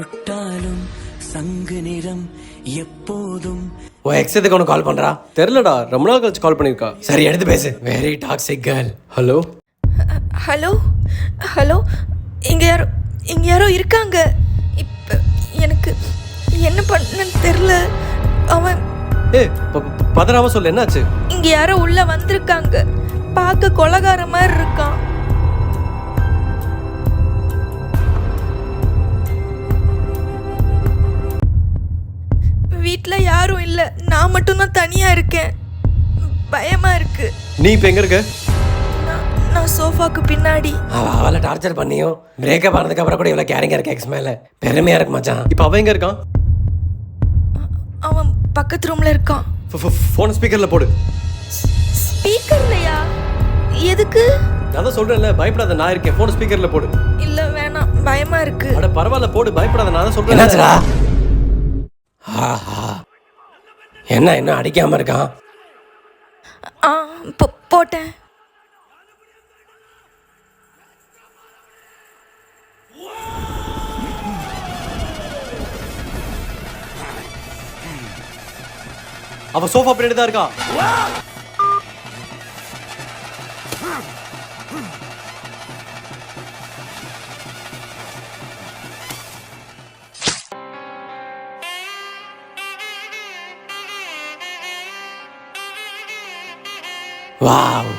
தொட்டாலும் சங்கு நிறம் எப்போதும். உன் எக்ஸ் எதுக்கு உனக்கு கால் பண்றா? தெரிலடா, ரொம்ப நாள் கழிச்சு கால் பண்ணிருக்கா. சரி எடுத்து பேசு. Very toxic girl. Hello hello hello, இங்கே யாரோ இருக்காங்க. இப்போ எனக்கு என்ன பண்ணன்னு தெரில. அவன் பதறாம சொல்லு, என்னாச்சு? இங்கே யாரோ உள்ள வந்திருக்காங்க. பார்க்க கொலகார மாதிரி இருக்கான். வீட்டில் யாரும் இல்லை, நான் மட்டும்தான் தனியாக இருக்கேன். பயமாக இருக்கு. நீ இப்போ எங்க இருக்க? நான் சோஃபாக்கு பின்னாடி. அவளை டார்ச்சர் பண்ணியும் பிரேக்கப் ஆனதுக்கு அப்புறம் கூட இவ்வளவு கேரிங்கா இருக்க எக்ஸ் மேல பெருமையா இருக்கு மச்சான். இப்போ அவன் எங்க இருக்கான்? அவன் பக்கத்து ரூம்ல இருக்கான். ஃபோன் ஸ்பீக்கர்ல போடு. ஸ்பீக்கர்லையா? எதுக்கு? நான் தான் சொல்றேன்ல, பயப்படாத, நான் இருக்கேன். ஃபோன் ஸ்பீக்கர்ல போடு. இல்ல வேணாம், பயமா இருக்கு. அட பரவாயில்ல, போடு, பயப்படாத, நான் தான் சொல்றேன். என்னாச்சுடா? என்ன இன்னும் அடிக்காம இருக்கான்? போட்டேன். அவ சோஃபா பின்னாடி தான் இருக்கா. வாவ்.